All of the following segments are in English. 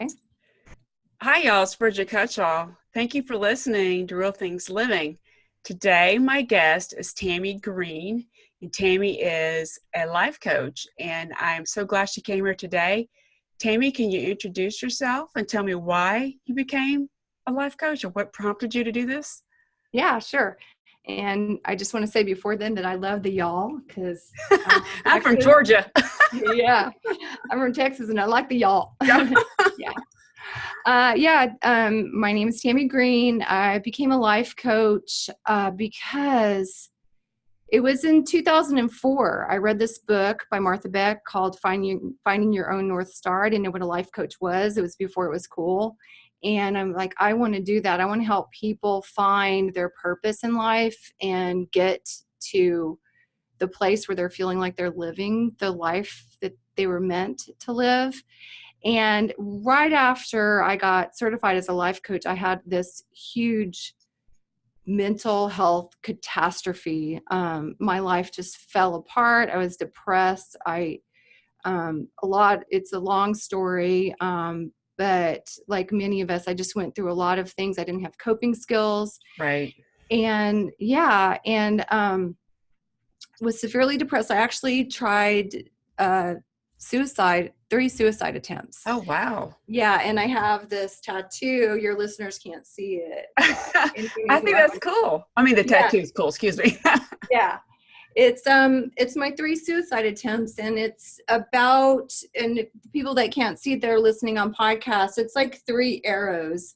Okay. Hi, y'all. It's Brigitte Cutshall. Thank you for listening to Real Things Living. Today, my guest is Tami Green, and Tami is a life coach, and I'm so glad she came here today. Tami, can you introduce yourself and tell me why you became a life coach or what prompted you to do this? Yeah, sure. And I just want to say before then that I love the y'all because I'm from Texas. Georgia. Yeah, I'm from Texas and I like the y'all. Yeah. Yeah. My name is Tami Green. I became a life coach because it was in 2004. I read this book by Martha Beck called Finding Your Own North Star. I didn't know what a life coach was. It was before it was cool. And I'm like, I want to do that. I want to help people find their purpose in life and get to the place where they're feeling like they're living the life that they were meant to live. And right after I got certified as a life coach, I had this huge mental health catastrophe. My life just fell apart. I was depressed. It's a long story. But like many of us, I just went through a lot of things. I didn't have coping skills. Right. And was severely depressed. I actually tried suicide, 3 suicide attempts. Oh, wow. Yeah, and I have this tattoo. Your listeners can't see it. I think that's cool. I mean, the Yeah, tattoo is cool. Excuse me. yeah. It's my 3 suicide attempts, and it's about, and people that can't see it, they're listening on podcasts. It's like 3 arrows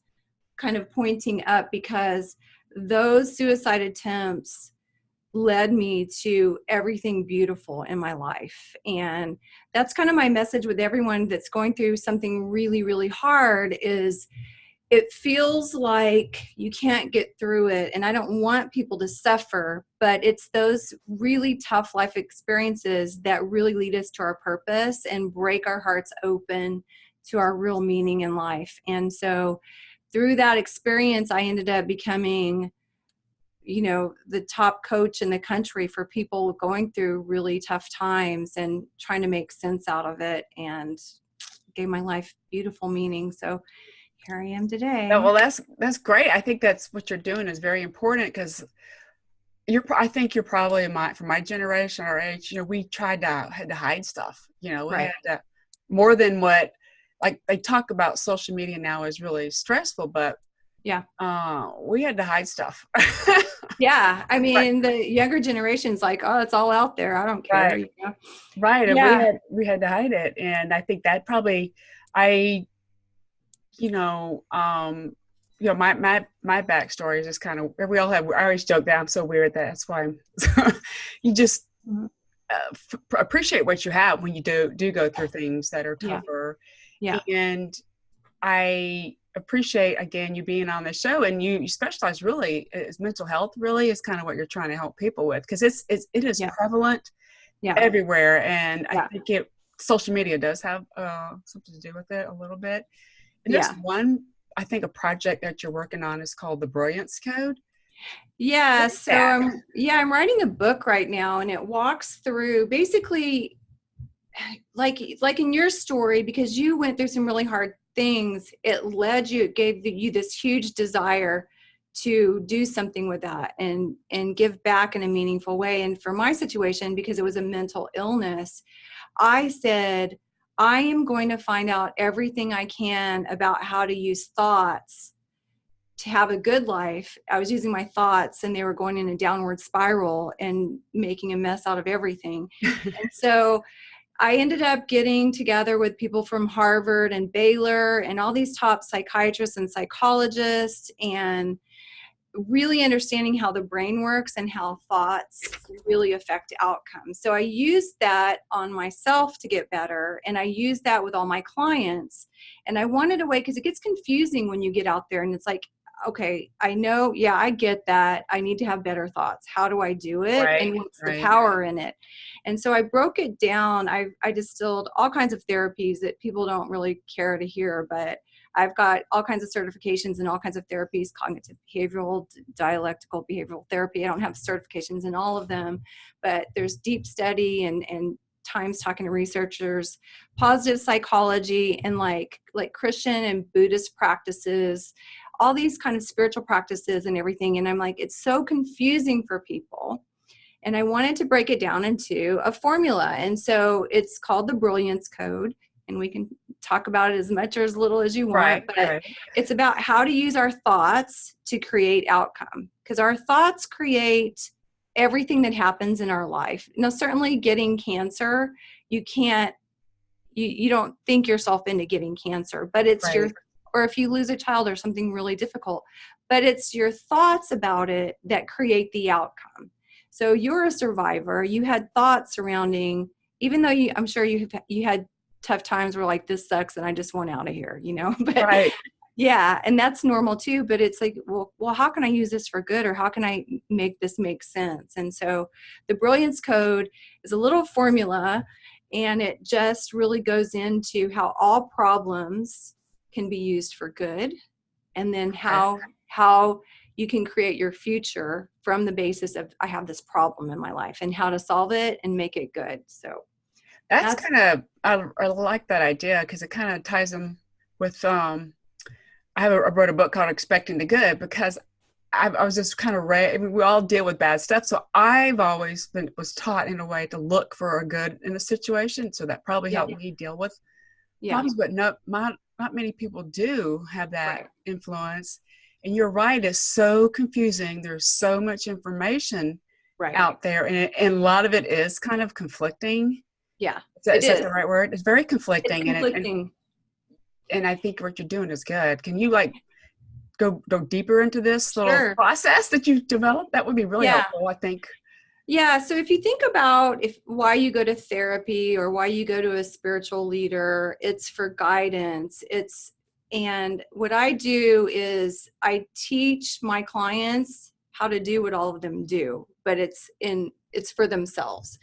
kind of pointing up because those suicide attempts led me to everything beautiful in my life. And that's kind of my message with everyone that's going through something really, really hard is it feels like you can't get through it. And I don't want people to suffer, but it's those really tough life experiences that really lead us to our purpose and break our hearts open to our real meaning in life. And so through that experience, I ended up becoming the top coach in the country for people going through really tough times and trying to make sense out of it, and gave my life beautiful meaning. So here I am today. Well, that's great. I think that's what you're doing is very important because I think you're probably from my generation or age. We had to hide stuff. We Right. had to more than what, like they talk about social media now is really stressful, but Yeah. we had to hide stuff. Yeah. I Right. mean, the younger generation's like, oh, it's all out there. I don't care. Right. Right. And Yeah. we had to hide it. And I think that probably I you know, my backstory is just kind of, we all have, I always joke that I'm so weird that that's why you just Mhm. appreciate what you have when you do go through things that are Yeah. tougher. Yeah. And I appreciate, again, you being on the show, and you specialize really is mental health really is kind of what you're trying to help people with. Cause it is Yeah. prevalent Yeah. everywhere. And I Yeah. think social media does have something to do with it a little bit. And there's Yeah. one, I think a project that you're working on is called the Brilliance Code. Yeah. What is So that? I'm writing a book right now, and it walks through basically like in your story, because you went through some really hard things, it gave you this huge desire to do something with that and give back in a meaningful way. And for my situation, because it was a mental illness, I said, I am going to find out everything I can about how to use thoughts to have a good life. I was using my thoughts and they were going in a downward spiral and making a mess out of everything. And so I ended up getting together with people from Harvard and Baylor and all these top psychiatrists and psychologists, and really understanding how the brain works and how thoughts really affect outcomes. So I used that on myself to get better, and I used that with all my clients. And I wanted a way, because it gets confusing when you get out there and it's like, okay, I know, yeah, I get that. I need to have better thoughts. How do I do it? Right, And what's the right. power in it? And so I broke it down. I distilled all kinds of therapies that people don't really care to hear, but I've got all kinds of certifications in all kinds of therapies: cognitive behavioral, dialectical behavioral therapy. I don't have certifications in all of them, but there's deep study and times talking to researchers, positive psychology and like Christian and Buddhist practices, all these kind of spiritual practices and everything. And I'm like, it's so confusing for people. And I wanted to break it down into a formula. And so it's called the Brilliance Code. And we can talk about it as much or as little as you want. But it's about how to use our thoughts to create outcome. Because our thoughts create everything that happens in our life. Now, certainly getting cancer, you don't think yourself into getting cancer, but it's or if you lose a child or something really difficult, but it's your thoughts about it that create the outcome. So you're a survivor. You had thoughts surrounding, even though I'm sure you had tough times where like, this sucks and I just want out of here, but yeah. And that's normal too, but it's like, well, how can I use this for good? Or how can I make this make sense? And so the Brilliance Code is a little formula, and it just really goes into how all problems can be used for good. And then how you can create your future from the basis of, I have this problem in my life, and how to solve it and make it good. So that's kind of, I like that idea, because it kind of ties them with, I wrote a book called Expecting the Good, because I was just kind of we all deal with bad stuff. So I've always was taught in a way to look for a good in a situation. So that probably helped me deal with problems, but not many people do have that influence. And you're right, it's so confusing. There's so much information out there, and a lot of it is kind of conflicting. Yeah. Is that the right word? It's very conflicting. It's conflicting. And I think what you're doing is good. Can you go deeper into this little process that you've developed? That would be really helpful, I think. Yeah. So if you think about why you go to therapy or why you go to a spiritual leader, it's for guidance. And what I do is I teach my clients how to do what all of them do, but it's for themselves.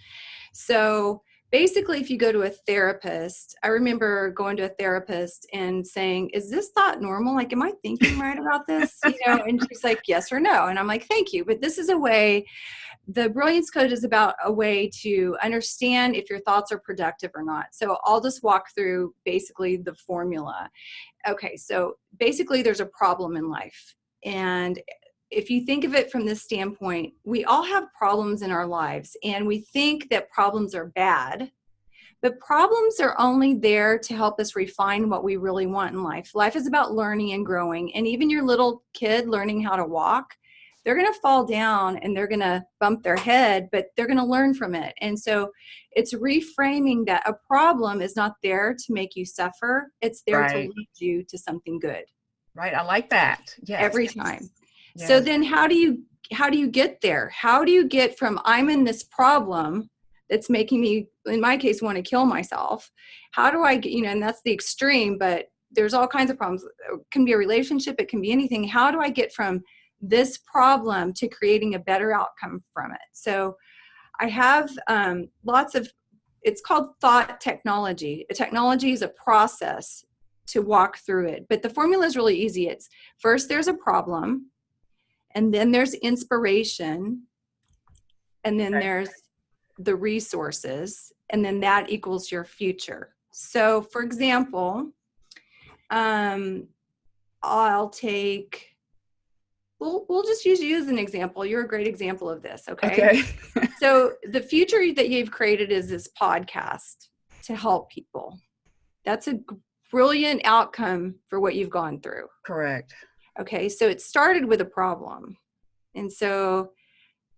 So basically, if you go to a therapist, I remember going to a therapist and saying, is this thought normal? Like, am I thinking right about this? And she's like, yes or no. And I'm like, thank you. But this is a way, the Brilliance Code is about a way to understand if your thoughts are productive or not. So I'll just walk through basically the formula. Okay. So basically there's a problem in life. And if you think of it from this standpoint, we all have problems in our lives, and we think that problems are bad, but problems are only there to help us refine what we really want in life. Life is about learning and growing, and even your little kid learning how to walk, they're going to fall down and they're going to bump their head, but they're going to learn from it. And so it's reframing that a problem is not there to make you suffer. It's there to lead you to something good. Right. I like that. Yes. Every time. Yeah. So then how do you get there? How do you get from I'm in this problem that's making me, in my case, want to kill myself? How do I get, and that's the extreme, but there's all kinds of problems. It can be a relationship. It can be anything. How do I get from this problem to creating a better outcome from it? So I have it's called thought technology. A technology is a process to walk through it, but the formula is really easy. It's first there's a problem, and then there's inspiration, and then there's the resources, and then that equals your future. So for example, we'll just use you as an example. You're a great example of this. Okay. So the future that you've created is this podcast to help people. That's a brilliant outcome for what you've gone through. Correct. Okay, so it started with a problem. And so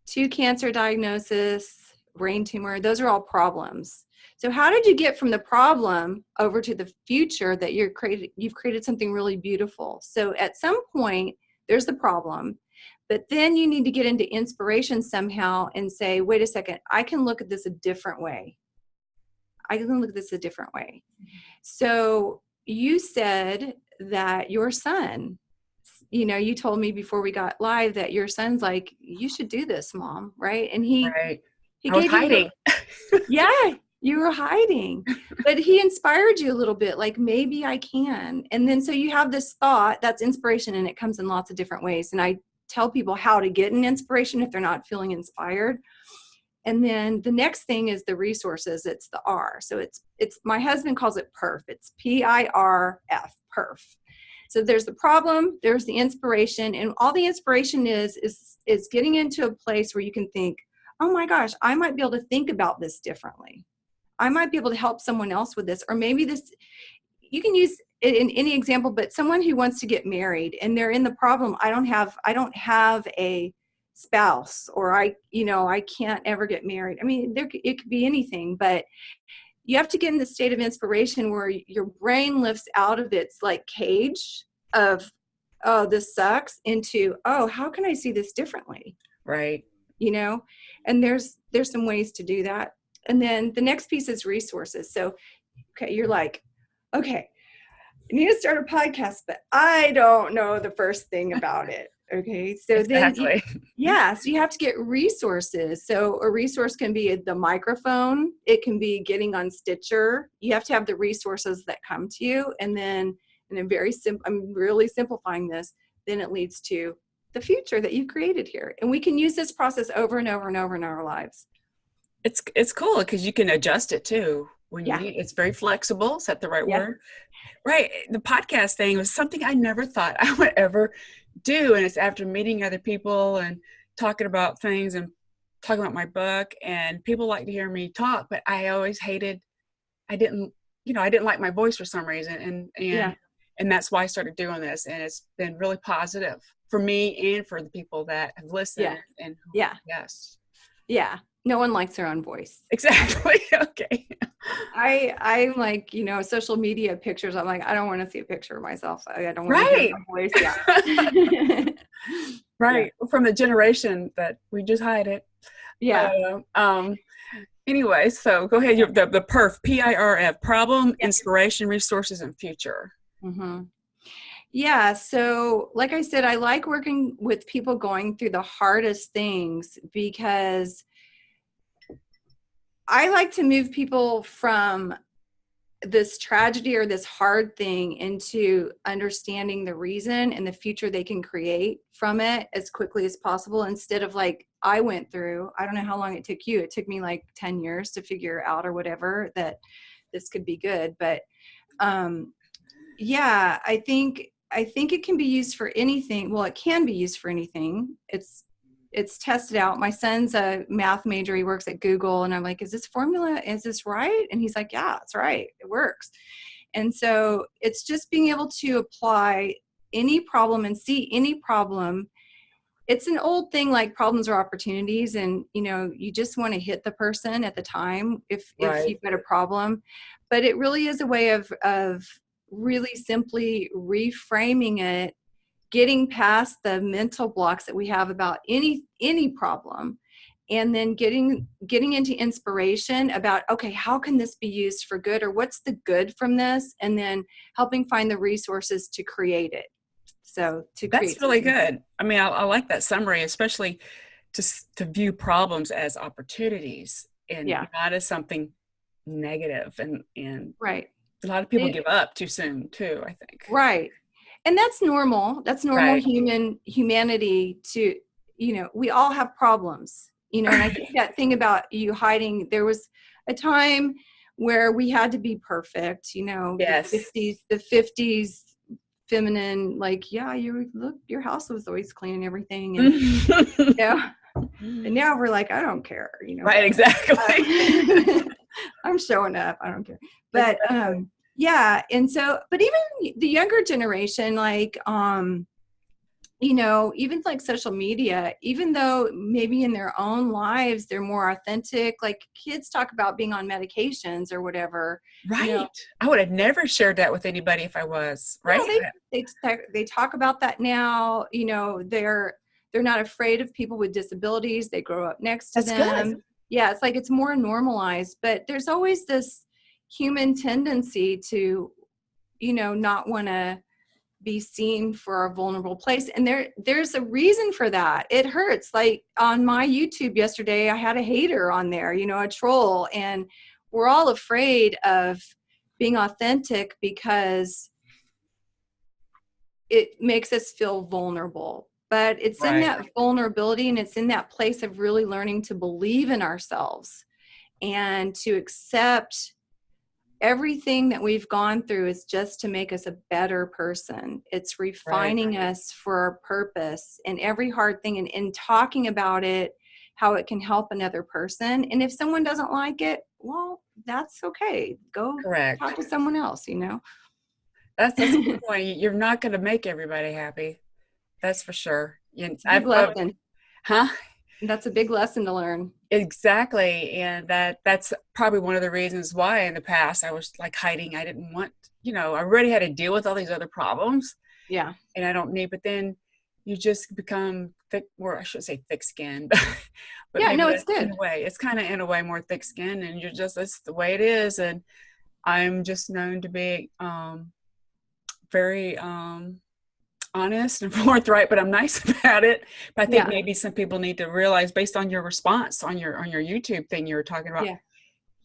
2 cancer diagnosis, brain tumor, those are all problems. So how did you get from the problem over to the future that you've created something really beautiful? So at some point, there's the problem, but then you need to get into inspiration somehow and say, wait a second, I can look at this a different way. So you said that your son, you told me before we got live that your son's like, you should do this, Mom, right? And he was hiding. Yeah, you were hiding, but he inspired you a little bit, like maybe I can. And then so you have this thought, that's inspiration, and it comes in lots of different ways. And I tell people how to get an inspiration if they're not feeling inspired. And then the next thing is the resources. It's the R. So it's my husband calls it PIRF. It's PIRF, PIRF. So there's the problem, there's the inspiration, and all the inspiration is getting into a place where you can think, oh my gosh, I might be able to think about this differently. I might be able to help someone else with this, or maybe this, you can use it in any example, but someone who wants to get married and they're in the problem, I don't have a spouse, or I can't ever get married. I mean, it could be anything, but you have to get in the state of inspiration where your brain lifts out of its like cage of, oh, this sucks, into, oh, how can I see this differently? Right. And there's some ways to do that. And then the next piece is resources. So, okay, you're like, okay, I need to start a podcast, but I don't know the first thing about it. Okay. So exactly. then, so you have to get resources. So a resource can be the microphone. It can be getting on Stitcher. You have to have the resources that come to you. And then I'm really simplifying this. Then it leads to the future that you created here. And we can use this process over and over and over in our lives. It's cool because you can adjust it too. When you need, it's very flexible. Is that the right word? Right. The podcast thing was something I never thought I would ever do. And it's after meeting other people and talking about things and talking about my book, and people like to hear me talk, but I always I didn't like my voice for some reason. And that's why I started doing this. And it's been really positive for me and for the people that have listened. Yes. Yeah. No one likes their own voice. Exactly. Okay. I'm like, social media pictures. I'm like, I don't want to see a picture of myself. I don't want to hear my voice. Yeah. Right. Yeah. From the generation that we just hide it. Yeah. Anyway, so go ahead. The PIRF, PIRF, problem, inspiration, resources, and future. Mm-hmm. Yeah. So like I said, I like working with people going through the hardest things because I like to move people from this tragedy or this hard thing into understanding the reason and the future they can create from it as quickly as possible, instead of like I went through. I don't know how long it took you. It took me like 10 years to figure out or whatever that this could be good. But I think it can be used for anything. Well, it can be used for anything. It's tested out. My son's a math major. He works at Google. And I'm like, is this right? And he's like, yeah, it's right. It works. And so it's just being able to apply any problem and see any problem. It's an old thing, like problems are opportunities. And, you just want to hit the person at the time if you've got a problem. But it really is a way of really simply reframing it, getting past the mental blocks that we have about any problem, and then getting into inspiration about, okay, how can this be used for good, or what's the good from this, and then helping find the resources to create it. So that's really good. I mean, I like that summary, especially to view problems as opportunities and not as something negative. And right. A lot of people give up too soon too, I think. Right. And that's normal. That's normal humanity to, we all have problems, and I think that thing about you hiding, there was a time where we had to be perfect, the 50s feminine, like, your house was always clean and everything. And, and now we're like, I don't care, Right. Exactly. I'm showing up. I don't care. But, and so, but even the younger generation, like, even like social media, even though maybe in their own lives, they're more authentic, like kids talk about being on medications or whatever. Right. I would have never shared that with anybody if I was, right? No, they talk about that now. They're not afraid of people with disabilities. They grow up next to them. Good. Yeah. It's like, it's more normalized, but there's always this human tendency to, not want to be seen for a vulnerable place. And there's a reason for that. It hurts. Like on my YouTube yesterday, I had a hater on there, a troll, and we're all afraid of being authentic because it makes us feel vulnerable. but it's in Right. that vulnerability, and it's in that place of really learning to believe in ourselves and to accept everything that we've gone through is just to make us a better person. It's refining us for our purpose, and every hard thing, and in talking about it, how it can help another person. And if someone doesn't like it, well, that's okay. Go Correct. talk to someone else, That's a good point. You're not going to make everybody happy. That's for sure. It's a big lesson. Huh? That's a big lesson to learn. Exactly. And that's probably one of the reasons why in the past I was like hiding. I didn't want, I already had to deal with all these other problems. Yeah. And I don't need, but then you just become thick, or I should say thick skinned. But Yeah, maybe no, it's good. in a way, it's kind of in a way more thick skinned, and that's the way it is. And I'm just known to be very honest and forthright, but I'm nice about it. But I think maybe some people need to realize, based on your response on your YouTube thing you were talking about,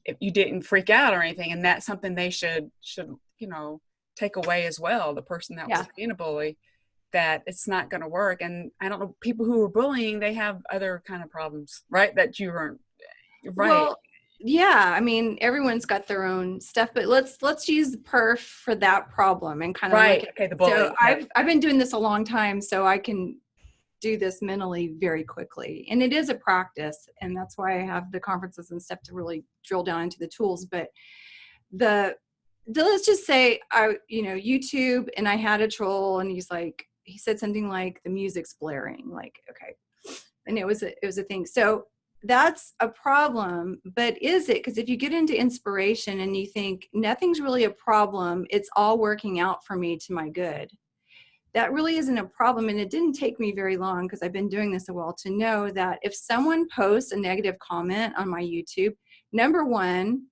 if you didn't freak out or anything, and that's something they should take away as well. The person that was being a bully, that it's not going to work. And I don't know, people who are bullying, they have other kind of problems, right? That you weren't right. Well, yeah, I mean, everyone's got their own stuff, but let's use PIRF for that problem and kind of look at, okay, the bullying. So I've been doing this a long time, so I can do this mentally very quickly, and it is a practice, and that's why I have the conferences and stuff to really drill down into the tools. But let's just say YouTube, and I had a troll, and he said something like the music's blaring, like, okay, and it was a thing. So that's a problem, but is it? Because if you get into inspiration and you think nothing's really a problem, it's all working out for me to my good, that really isn't a problem. And it didn't take me very long, because I've been doing this a while, to know that if someone posts a negative comment on my YouTube, number one,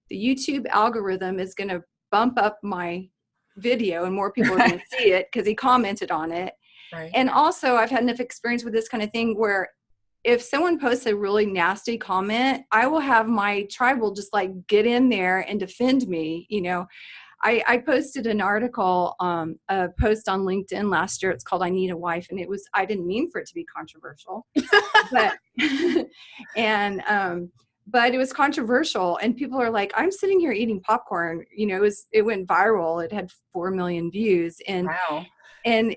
the YouTube algorithm is going to bump up my video and more people are going to see it because he commented on it. Right. And also, I've had enough experience with this kind of thing where if someone posts a really nasty comment, I will have my tribe will just like get in there and defend me. I posted an article, a post on LinkedIn last year. It's called "I Need a Wife," and I didn't mean for it to be controversial, but but it was controversial, and people are like, "I'm sitting here eating popcorn." It went viral. It had 4 million views, and wow. And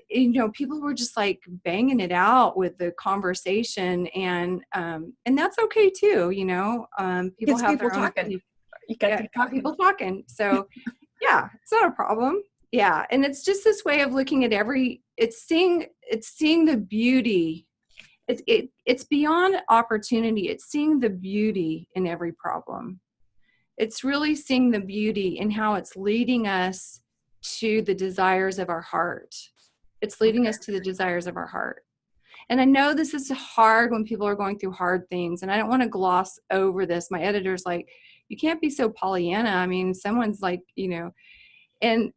people were just like banging it out with the conversation, and that's okay too. People have their own talking. People talking. So yeah, it's not a problem. Yeah, and it's just this way of looking at it's seeing the beauty. It's beyond opportunity. It's seeing the beauty in every problem. It's really seeing the beauty in how it's leading us to the desires of our heart. It's leading us to the desires of our heart. And I know this is hard when people are going through hard things, and I don't want to gloss over this. My editor's like, you can't be so Pollyanna. I mean, someone's like, and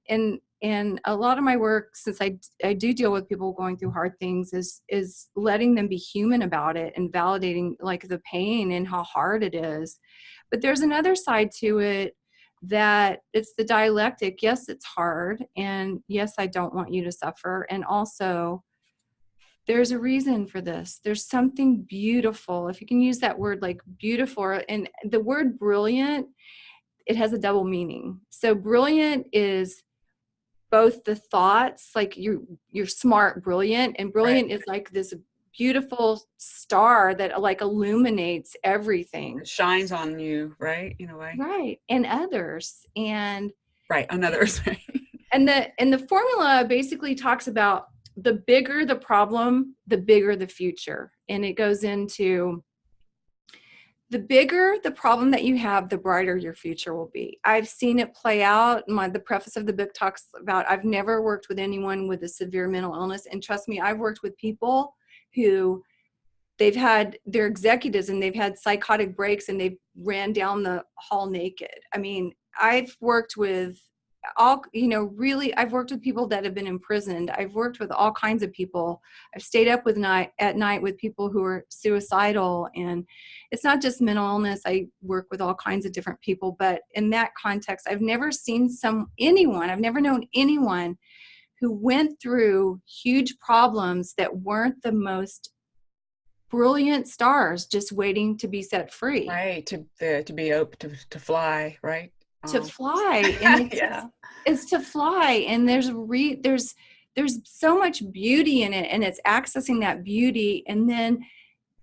a lot of my work, since I do deal with people going through hard things, is letting them be human about it and validating like the pain and how hard it is. But there's another side to it, that it's the dialectic. Yes, it's hard, and yes, I don't want you to suffer, and also there's a reason for this. There's something beautiful, if you can use that word, like beautiful. And the word brilliant, it has a double meaning. So brilliant is both the thoughts, like you're smart, brilliant, and brilliant is like this beautiful star that like illuminates everything. It shines on you, right? In a way. Right. And others. And right. On others. And the formula basically talks about the bigger the problem, the bigger the future. And it goes into the bigger the problem that you have, the brighter your future will be. I've seen it play out. The preface of the book talks about, I've never worked with anyone with a severe mental illness. And trust me, I've worked with people who they're executives, and they've had psychotic breaks, and they've ran down the hall naked. I mean, I've worked with I've worked with people that have been imprisoned. I've worked with all kinds of people. I've stayed up at night with people who are suicidal, and it's not just mental illness. I work with all kinds of different people, but in that context, I've never seen I've never known anyone who went through huge problems that weren't the most brilliant stars just waiting to be set free. Right. To be open to fly, right? To fly. And it's to fly. And there's so much beauty in it, and it's accessing that beauty, and then,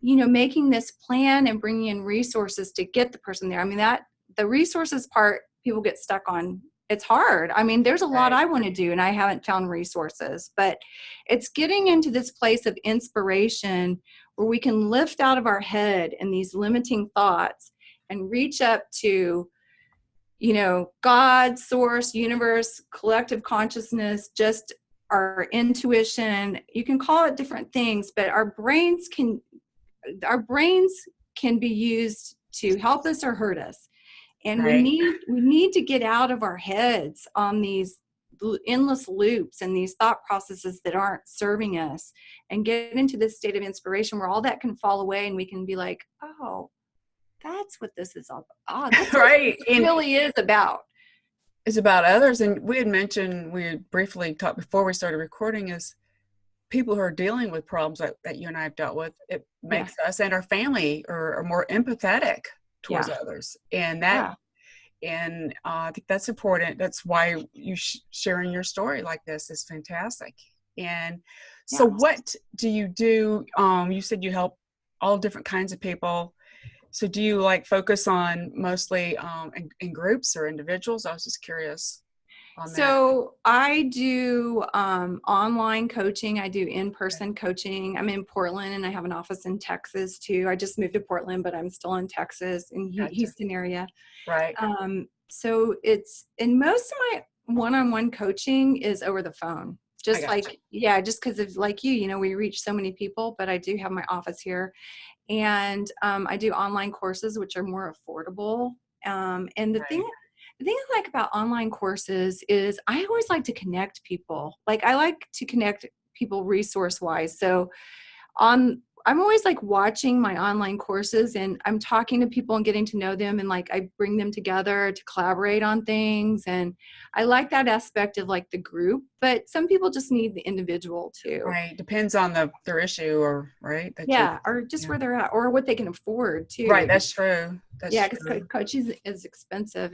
making this plan and bringing in resources to get the person there. I mean, that the resources part, people get stuck on. It's hard. I mean, there's a lot I want to do, and I haven't found resources, but it's getting into this place of inspiration where we can lift out of our head and these limiting thoughts and reach up to, God, source, universe, collective consciousness, just our intuition. You can call it different things, but our brains can be used to help us or hurt us. And we need to get out of our heads on these endless loops and these thought processes that aren't serving us, and get into this state of inspiration where all that can fall away, and we can be like, oh, that's what this is all about. That's what it really is about. It's about others. And we had briefly talked before we started recording, is people who are dealing with problems that you and I have dealt with. It makes us and our family are more empathetic towards others. And that, and I think that's important. That's why you sharing your story like this is fantastic. And so what do? You said you help all different kinds of people. So do you focus on mostly in groups or individuals? I was just curious on that. So I do online coaching. I do in-person coaching. I'm in Portland, and I have an office in Texas too. I just moved to Portland, but I'm still in Texas, in Houston area. Right. So in most of my one-on-one coaching is over the phone. Just because of we reach so many people, but I do have my office here. And I do online courses, which are more affordable. And the thing I like about online courses is I always like to connect people. I like to connect people resource-wise. So I'm always watching my online courses, and I'm talking to people and getting to know them, and I bring them together to collaborate on things. And I like that aspect of the group, but some people just need the individual too. Right. Depends on their issue or where they're at, or what they can afford too. Right. That's true. Because coaching is expensive.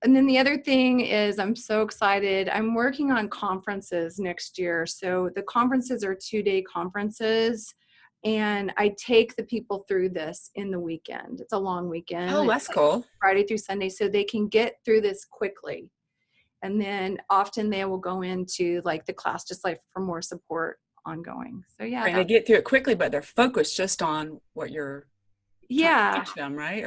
And then the other thing is, I'm so excited. I'm working on conferences next year. So the conferences are 2-day conferences, and I take the people through this in the weekend. It's a long weekend. Oh, that's cool. Friday through Sunday, so they can get through this quickly. And then often they will go into the class just for more support ongoing. So right, they get through it quickly, but they're focused just on what you're trying to teach them, right?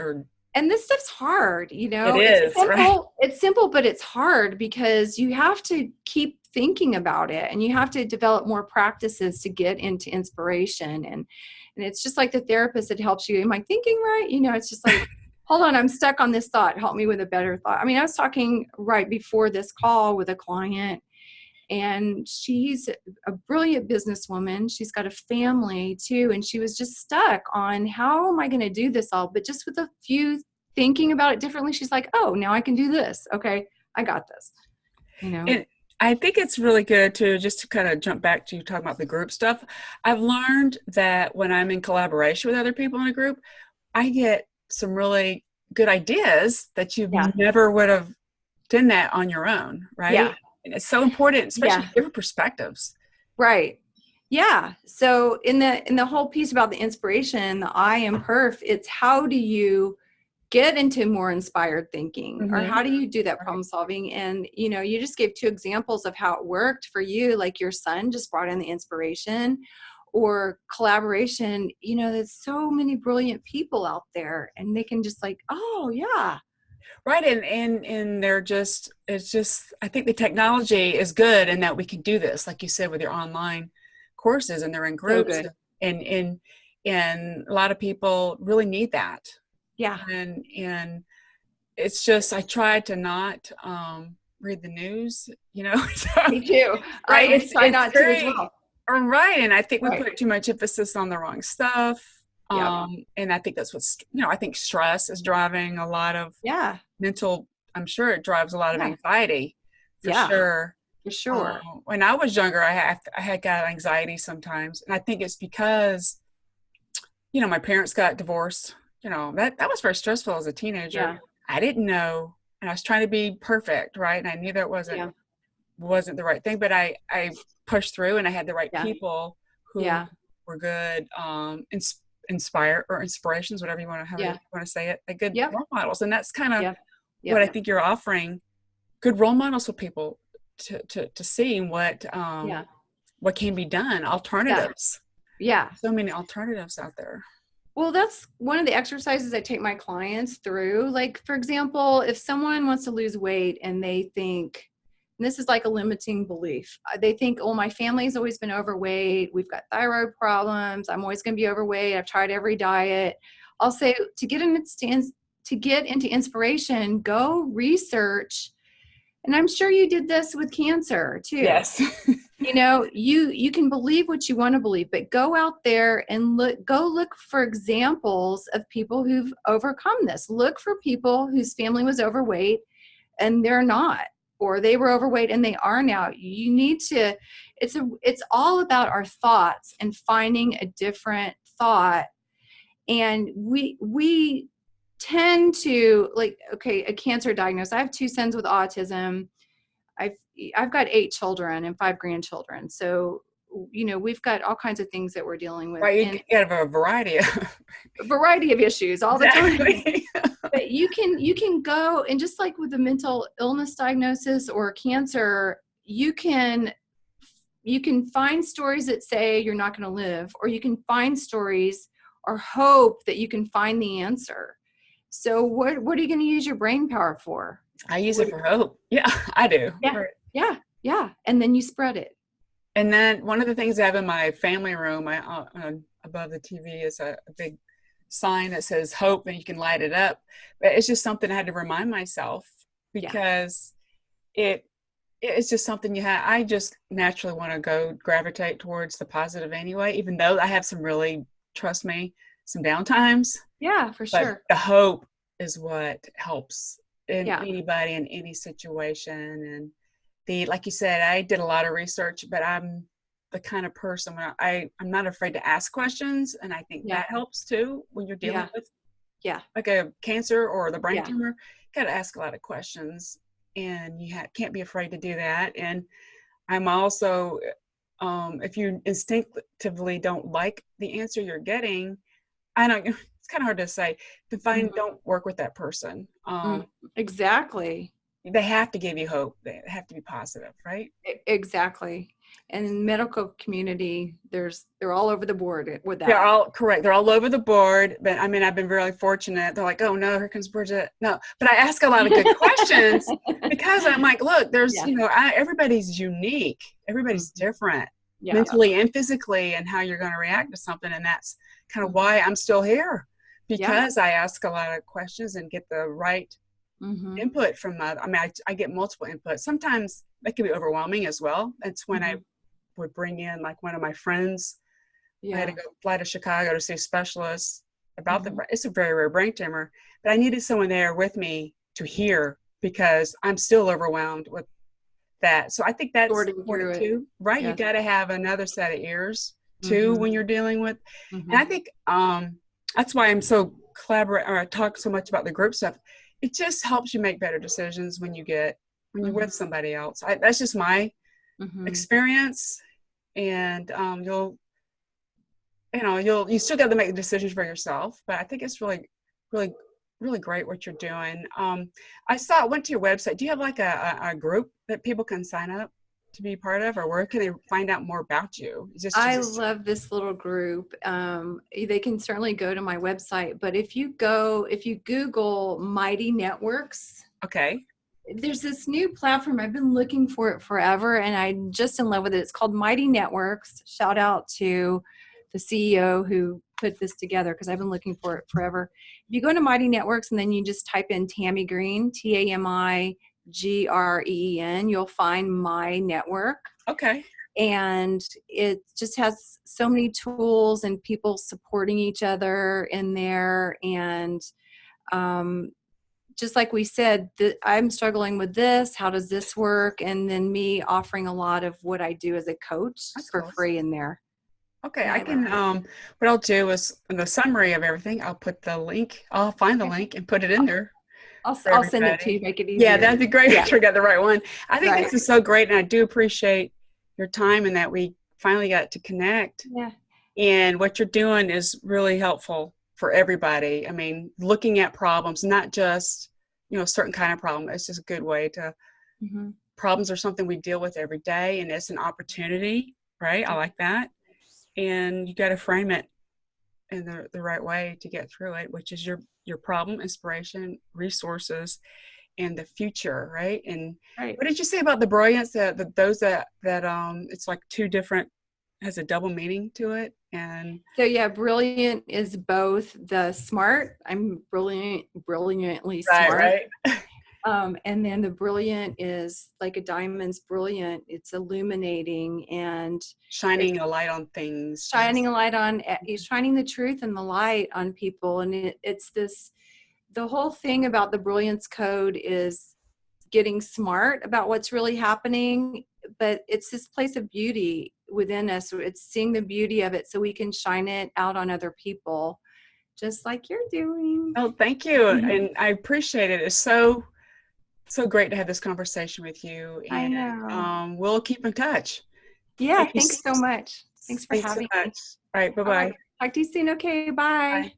And this stuff's hard, It is, simple. right? It's simple, but it's hard because you have to keep thinking about it, and you have to develop more practices to get into inspiration. And it's just like the therapist that helps you. Am I thinking right? It's just hold on, I'm stuck on this thought. Help me with a better thought. I mean, I was talking right before this call with a client, and she's a brilliant businesswoman. She's got a family too. And she was just stuck on, how am I going to do this all? But just with a few thinking about it differently, she's like, oh, now I can do this. Okay, I got this. And I think it's really good to kind of jump back to you talking about the group stuff. I've learned that when I'm in collaboration with other people in a group, I get some really good ideas that you never would have done that on your own, right? Yeah. And it's so important, especially different perspectives. Right. Yeah. So in the whole piece about the inspiration, the I am PIRF, it's how do you get into more inspired thinking, or how do you do that problem solving? And, you just gave 2 examples of how it worked for you. Your son just brought in the inspiration, or collaboration. There's so many brilliant people out there, and they can just oh yeah. Right. And it's just, I think the technology is good in that we can do this, like you said, with your online courses, and they're in groups. So and a lot of people really need that. Yeah. And it's just, I try to not read the news, So, me too. I try not to as well. Right. And I think we put too much emphasis on the wrong stuff. And I think that's what's, I think stress is driving a lot of mental, I'm sure it drives a lot of anxiety for sure. For sure. When I was younger, I had got anxiety sometimes, and I think it's because, my parents got divorced. That was very stressful as a teenager. Yeah. I didn't know, and I was trying to be perfect, right? And I knew that Yeah. wasn't the right thing, but I pushed through, and I had the right Yeah. people who Yeah. were good, inspirations, whatever you want to, however Yeah. you want to say it, like good Yep. role models. And that's kind of Yep. what I Yep. think you're offering, good role models for people to see Yeah. what can be done, Yeah. alternatives. Yeah. So many alternatives out there. Well, that's one of the exercises I take my clients through. Like, for example, if someone wants to lose weight and they think, and this is like a limiting belief, they think, oh, my family's always been overweight. We've got thyroid problems. I'm always going to be overweight. I've tried every diet. I'll say to get into inspiration, go research. And I'm sure you did this with cancer too. Yes. You can believe what you want to believe, but go out there and look for examples of people who've overcome this. Look for people whose family was overweight and they're not, or they were overweight and they are now. You need to, it's all about our thoughts and finding a different thought. And we tend to, like, okay, a cancer diagnosis. I have 2 sons with autism. I've I've got 8 children and 5 grandchildren. So, we've got all kinds of things that we're dealing with, Right, and you have a variety of a variety of issues all the time. exactly. But you can go, and just like with a mental illness diagnosis or cancer, you can find stories that say you're not going to live, or you can find stories or hope that you can find the answer. So what are you going to use your brain power for? I use it for hope. Yeah, I do. Yeah, Right. yeah. And then you spread it. And then one of the things I have in my family room, above the TV, is a big sign that says hope, and you can light it up. But it's just something I had to remind myself, Yeah. because it's just something I just naturally want to gravitate towards the positive anyway, even though I have some really, trust me, some downtimes. Yeah, for But sure. the hope is what helps in Yeah. anybody in any situation. And like you said, I did a lot of research, but I'm the kind of person where I'm not afraid to ask questions. And I think Yeah. that helps too when you're dealing Yeah. with Yeah. like a cancer or the brain Yeah. tumor. You got to ask a lot of questions, and you can't be afraid to do that. And I'm also, if you instinctively don't like the answer you're getting, I don't, it's kind of hard to say, don't work with that person. Exactly. They have to give you hope. They have to be positive, right? Exactly. And in the medical community, they're all over the board with that. They're all correct. They're all over the board. But I mean, I've been really fortunate. They're like, oh no, here comes Bridget. No, but I ask a lot of good questions, because I'm like, look, there's, Yeah. everybody's unique. Everybody's different, Yeah. mentally and physically, and how you're going to react to something. And that's kind of why I'm still here, because I ask a lot of questions and get the right input from I get multiple inputs. Sometimes that can be overwhelming as well. That's when I would bring in, like, one of my friends. I had to go fly to Chicago to see a specialist about it's a very rare brain tumor, but I needed someone there with me to hear, because I'm still overwhelmed with that. So I think that's Sorting important through it. too, right? Yeah. You got to have another set of ears too when you're dealing with, and I think that's why I'm so I talk so much about the group stuff. It just helps you make better decisions when you're with somebody else. That's just my experience, and you still got to make the decisions for yourself. But I think it's really, really, really great what you're doing. Went to your website. Do you have like a group that people can sign up to be part of, or where can they find out more about you? I love this little group. They can certainly go to my website, but if you Google Mighty Networks, okay, there's this new platform. I've been looking for it forever, and I'm just in love with it. It's called Mighty Networks. Shout out to the CEO who put this together, because I've been looking for it forever. If you go to Mighty Networks and then you just type in Tami Green, TamiGreen, you'll find my network. Okay. And it just has so many tools and people supporting each other in there. And just like we said, I'm struggling with this. How does this work? And then me offering a lot of what I do as a coach for free in there. Okay, I can, what I'll do is in the summary of everything, I'll put the link, I'll find the link and put it in there. I'll send it to you, make it easier. Yeah, that'd be great. Yeah. Make sure I got the right one. I think this is so great, and I do appreciate your time and that we finally got to connect. Yeah. And what you're doing is really helpful for everybody. I mean, looking at problems, not just, you know, a certain kind of problem. It's just a good way to, problems are something we deal with every day, and it's an opportunity, right? I like that. And you got to frame it in the right way to get through it, which is your problem, inspiration, resources, and the future, right? And what did you say about the brilliance, that those that it's like two different, has a double meaning to it? And so yeah, brilliant is both the smart, I'm brilliantly smart. Right. And then the brilliant is like a diamond's brilliant. It's illuminating and shining a light on things. Shining a light on, shining the truth and the light on people. And it's this, the whole thing about the Brilliance Code is getting smart about what's really happening, but it's this place of beauty within us. It's seeing the beauty of it so we can shine it out on other people, just like you're doing. Oh, thank you. And I appreciate it. It's so great to have this conversation with you. And I know. We'll keep in touch. Yeah, thanks so much. Thanks for having me. All right, bye-bye. Talk to you soon. Okay, bye.